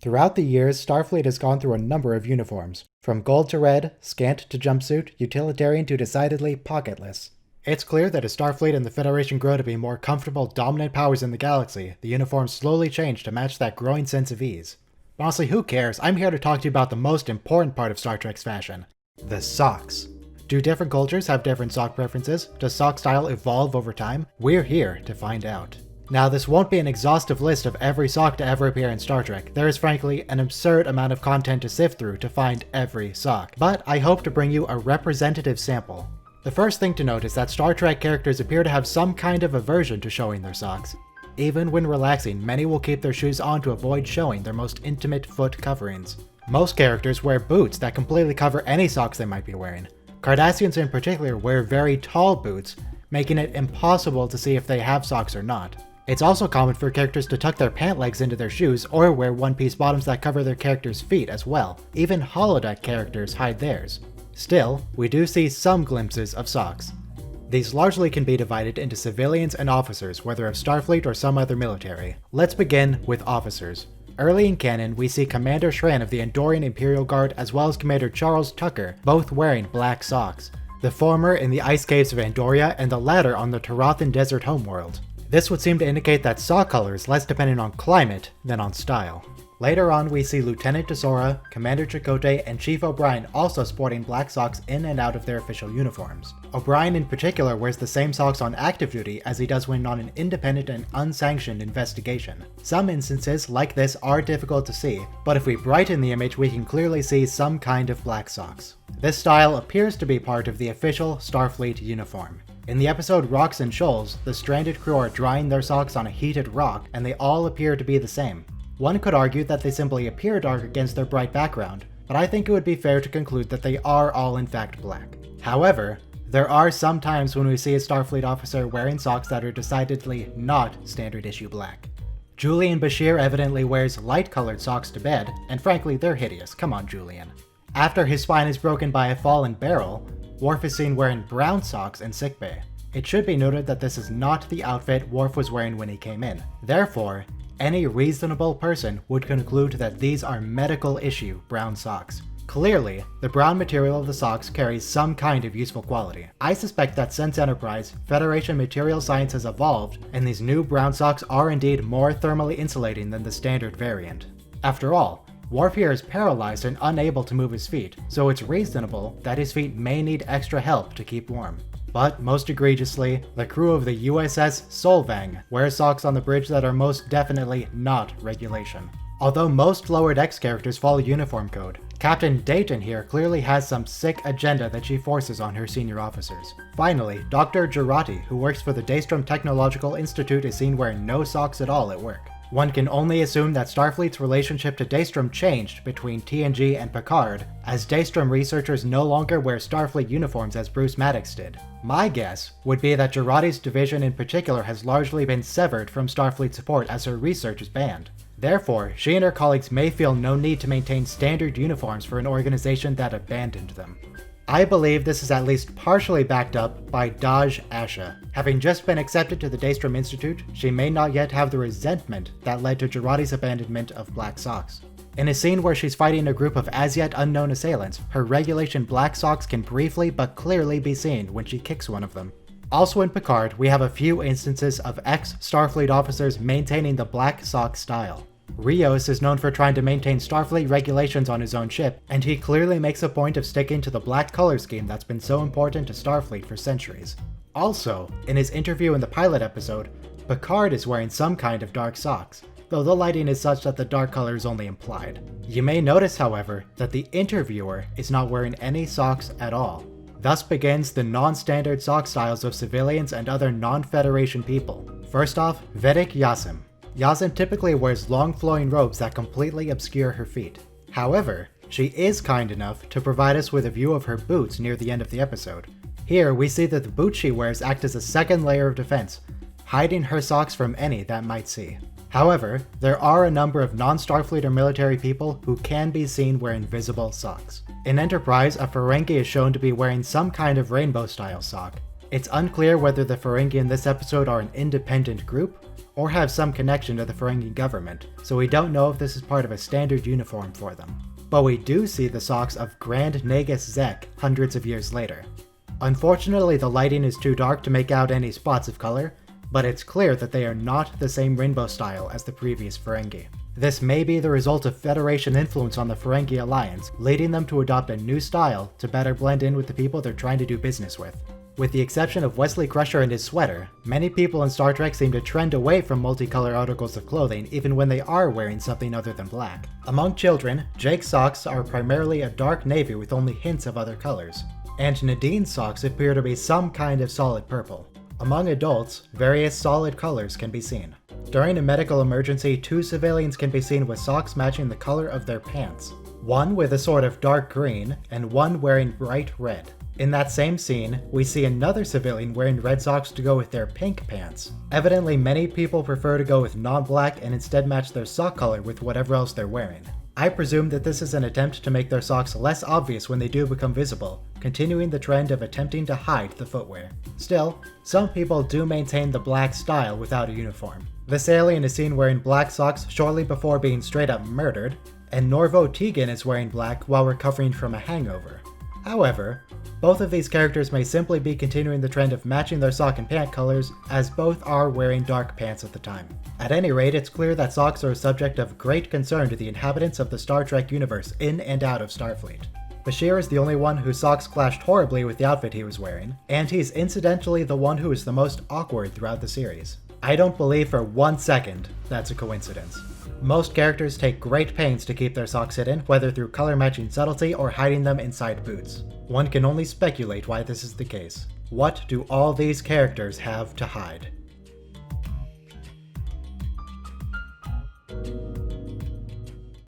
Throughout the years, Starfleet has gone through a number of uniforms, from gold to red, scant to jumpsuit, utilitarian to decidedly pocketless. It's clear that as Starfleet and the Federation grow to be more comfortable, dominant powers in the galaxy, the uniforms slowly change to match that growing sense of ease. But honestly, who cares? I'm here to talk to you about the most important part of Star Trek's fashion: the socks. Do different cultures have different sock preferences? Does sock style evolve over time? We're here to find out. Now, this won't be an exhaustive list of every sock to ever appear in Star Trek. There is frankly an absurd amount of content to sift through to find every sock, but I hope to bring you a representative sample. The first thing to note is that Star Trek characters appear to have some kind of aversion to showing their socks. Even when relaxing, many will keep their shoes on to avoid showing their most intimate foot coverings. Most characters wear boots that completely cover any socks they might be wearing. Cardassians in particular wear very tall boots, making it impossible to see if they have socks or not. It's also common for characters to tuck their pant legs into their shoes or wear one-piece bottoms that cover their character's feet as well. Even holodeck characters hide theirs. Still, we do see some glimpses of socks. These largely can be divided into civilians and officers, whether of Starfleet or some other military. Let's begin with officers. Early in canon, we see Commander Shran of the Andorian Imperial Guard as well as Commander Charles Tucker, both wearing black socks. The former in the ice caves of Andoria and the latter on the Tarathan Desert homeworld. This would seem to indicate that sock color is less dependent on climate than on style. Later on, we see Lieutenant Tesora, Commander Chakotay, and Chief O'Brien also sporting black socks in and out of their official uniforms. O'Brien in particular wears the same socks on active duty as he does when on an independent and unsanctioned investigation. Some instances like this are difficult to see, but if we brighten the image we can clearly see some kind of black socks. This style appears to be part of the official Starfleet uniform. In the episode Rocks and Shoals, the stranded crew are drying their socks on a heated rock, and they all appear to be the same. One could argue that they simply appear dark against their bright background, but I think it would be fair to conclude that they are all in fact black. However, there are some times when we see a Starfleet officer wearing socks that are decidedly not standard issue black. Julian Bashir evidently wears light-colored socks to bed, and frankly they're hideous, come on Julian. After his spine is broken by a fallen barrel, Worf is seen wearing brown socks in sickbay. It should be noted that this is not the outfit Worf was wearing when he came in. Therefore, any reasonable person would conclude that these are medical issue brown socks. Clearly, the brown material of the socks carries some kind of useful quality. I suspect that since Enterprise, Federation material science has evolved, and these new brown socks are indeed more thermally insulating than the standard variant. After all, Worf here is paralyzed and unable to move his feet, so it's reasonable that his feet may need extra help to keep warm. But most egregiously, the crew of the USS Solvang wear socks on the bridge that are most definitely not regulation. Although most lower decks characters follow uniform code, Captain Dayton here clearly has some sick agenda that she forces on her senior officers. Finally, Dr. Jurati, who works for the Daystrom Technological Institute, is seen wearing no socks at all at work. One can only assume that Starfleet's relationship to Daystrom changed between TNG and Picard, as Daystrom researchers no longer wear Starfleet uniforms as Bruce Maddox did. My guess would be that Jurati's division in particular has largely been severed from Starfleet support as her research is banned. Therefore, she and her colleagues may feel no need to maintain standard uniforms for an organization that abandoned them. I believe this is at least partially backed up by Daj Asha. Having just been accepted to the Daystrom Institute, she may not yet have the resentment that led to Jurati's abandonment of black socks. In a scene where she's fighting a group of as yet unknown assailants, her regulation black socks can briefly but clearly be seen when she kicks one of them. Also in Picard, we have a few instances of ex-Starfleet officers maintaining the black sock style. Rios is known for trying to maintain Starfleet regulations on his own ship, and he clearly makes a point of sticking to the black color scheme that's been so important to Starfleet for centuries. Also, in his interview in the pilot episode, Picard is wearing some kind of dark socks, though the lighting is such that the dark color is only implied. You may notice, however, that the interviewer is not wearing any socks at all. Thus begins the non-standard sock styles of civilians and other non-Federation people. First off, Vedic Yasim. Yasim typically wears long flowing robes that completely obscure her feet. However, she is kind enough to provide us with a view of her boots near the end of the episode. Here we see that the boots she wears act as a second layer of defense, hiding her socks from any that might see. However, there are a number of non-Starfleet or military people who can be seen wearing visible socks. In Enterprise, a Ferengi is shown to be wearing some kind of rainbow-style sock. It's unclear whether the Ferengi in this episode are an independent group, or have some connection to the Ferengi government, so we don't know if this is part of a standard uniform for them. But we do see the socks of Grand Nagus Zek hundreds of years later. Unfortunately, the lighting is too dark to make out any spots of color, but it's clear that they are not the same rainbow style as the previous Ferengi. This may be the result of Federation influence on the Ferengi Alliance, leading them to adopt a new style to better blend in with the people they're trying to do business with. With the exception of Wesley Crusher and his sweater, many people in Star Trek seem to trend away from multicolored articles of clothing even when they are wearing something other than black. Among children, Jake's socks are primarily a dark navy with only hints of other colors, and Nadine's socks appear to be some kind of solid purple. Among adults, various solid colors can be seen. During a medical emergency, 2 civilians can be seen with socks matching the color of their pants. One with a sort of dark green, and one wearing bright red. In that same scene, we see another civilian wearing red socks to go with their pink pants. Evidently, many people prefer to go with non-black and instead match their sock color with whatever else they're wearing. I presume that this is an attempt to make their socks less obvious when they do become visible, continuing the trend of attempting to hide the footwear. Still, some people do maintain the black style without a uniform. This alien is seen wearing black socks shortly before being straight up murdered, and Norvo Tegan is wearing black while recovering from a hangover. However, both of these characters may simply be continuing the trend of matching their sock and pant colors, as both are wearing dark pants at the time. At any rate, it's clear that socks are a subject of great concern to the inhabitants of the Star Trek universe in and out of Starfleet. Bashir is the only one whose socks clashed horribly with the outfit he was wearing, and he's incidentally the one who is the most awkward throughout the series. I don't believe for 1 second that's a coincidence. Most characters take great pains to keep their socks hidden, whether through color matching subtlety or hiding them inside boots. One can only speculate why this is the case. What do all these characters have to hide?